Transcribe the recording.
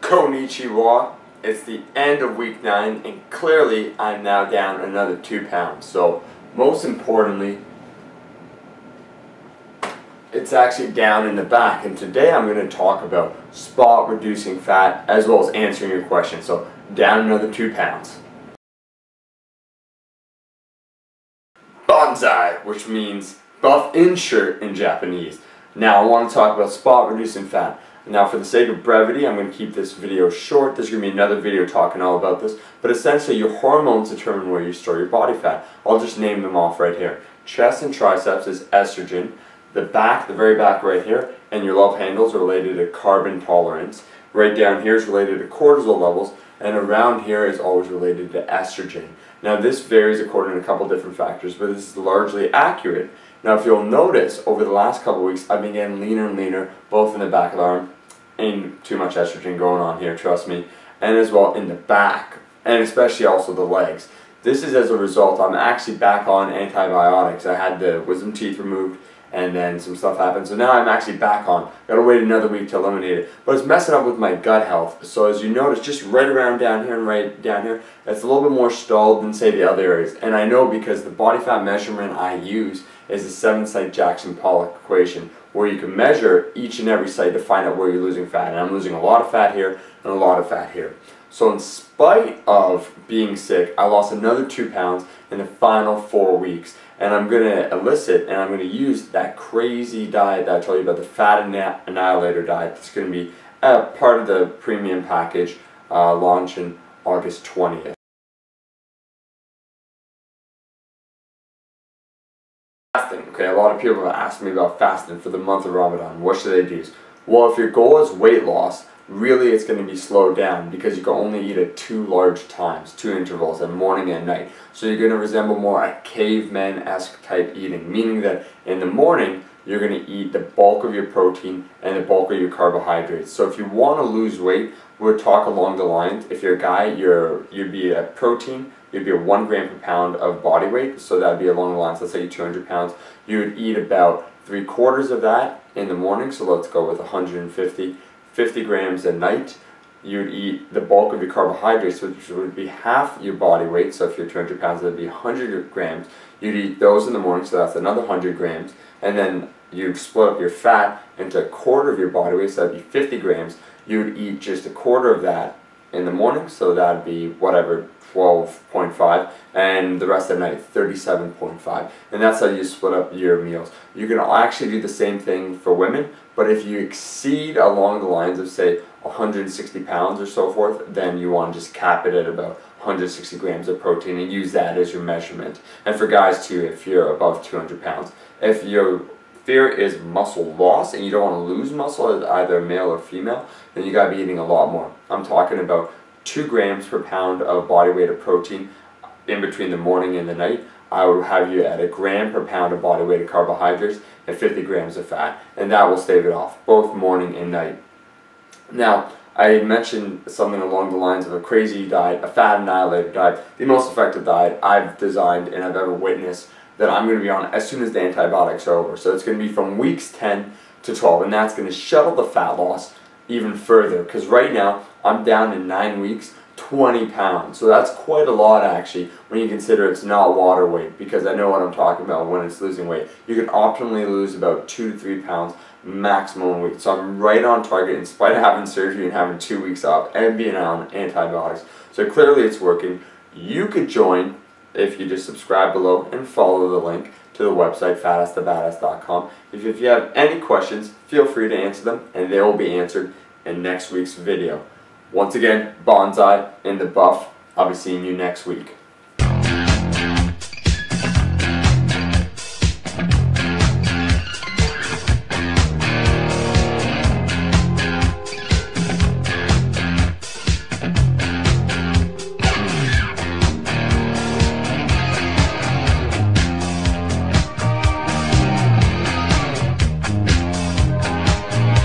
Konnichiwa. It's the end of week 9 and clearly I'm now down another 2 pounds. So most importantly, it's actually down in the back, and today I'm going to talk about spot reducing fat as well as answering your questions. So down another 2 pounds. Bonsai, which means buff in shirt in Japanese. Now I want to talk about spot reducing fat. Now for the sake of brevity, I'm going to keep this video short. There's going to be another video talking all about this. But essentially your hormones determine where you store your body fat. I'll just name them off right here. Chest and triceps is estrogen. The back, the very back right here, and your love handles are related to carbon tolerance. Right down here is related to cortisol levels. And around here is always related to estrogen. Now this varies according to a couple different factors, but this is largely accurate. Now if you'll notice, over the last couple of weeks I've been getting leaner and leaner, both in the back of the arm. Ain't too much estrogen going on here, trust me, and as well in the back, and especially also the legs. This is as a result, I'm actually back on antibiotics. I had the wisdom teeth removed and then some stuff happened, so now I'm actually back on. Gotta wait another week to eliminate it, but it's messing up with my gut health. So as you notice, just right around down here and right down here, it's a little bit more stalled than say the other areas. And I know because the body fat measurement I use is the 7-site Jackson-Pollock equation, where you can measure each and every site to find out where you're losing fat. And I'm losing a lot of fat here and a lot of fat here. So in spite of being sick, I lost another 2 pounds in the final 4 weeks. And I'm going to elicit and I'm going to use that crazy diet that I told you about, the Fat Annihilator diet. That's going to be part of the premium package launching August 20th. Fasting. Okay, a lot of people have asked me about fasting for the month of Ramadan. What should they do? Well, if your goal is weight loss, really it's going to be slowed down because you can only eat at 2 large times, 2 intervals, at morning and night. So you're going to resemble more a caveman-esque type eating, meaning that in the morning you're going to eat the bulk of your protein and the bulk of your carbohydrates. So if you want to lose weight, we'll talk along the lines. If you're a guy, you'd be a protein. You'd be a 1 gram per pound of body weight, so that would be along the lines, let's say you're 200 pounds. You would eat about 3/4 of that in the morning, so let's go with 50 grams a night. You would eat the bulk of your carbohydrates, which would be half your body weight, so if you're 200 pounds, that would be 100 grams. You'd eat those in the morning, so that's another 100 grams. And then you'd split up your fat into 1/4 of your body weight, so that would be 50 grams. You would eat just 1/4 of that in the morning, so that would be whatever, 12.5, and the rest of the night 37.5, and that's how you split up your meals. You can actually do the same thing for women, but if you exceed along the lines of say 160 pounds or so forth, then you want to just cap it at about 160 grams of protein and use that as your measurement. And for guys too, if you're above 200 pounds. If your fear is muscle loss and you don't want to lose muscle as either male or female, then you got to be eating a lot more. I'm talking about 2 grams per pound of body weight of protein in between the morning and the night. I would have you at 1 gram per pound of body weight of carbohydrates and 50 grams of fat, and that will stave it off, both morning and night. Now, I mentioned something along the lines of a crazy diet, a Fat Annihilator diet, the most effective diet I've designed and I've ever witnessed that I'm going to be on as soon as the antibiotics are over. So it's going to be from weeks 10 to 12, and that's going to shuttle the fat loss even further, because right now I'm down in 9 weeks 20 pounds, so that's quite a lot actually when you consider it's not water weight, because I know what I'm talking about when it's losing weight. You can optimally lose about 2 to 3 pounds maximum a week, so I'm right on target in spite of having surgery and having 2 weeks off and being on antibiotics. So clearly it's working. You could join if you just subscribe below and follow the link to the website fatassthebadass.com. If you have any questions, feel free to answer them, and they will be answered in next week's video. Once again, bonsai in the buff. I'll be seeing you next week.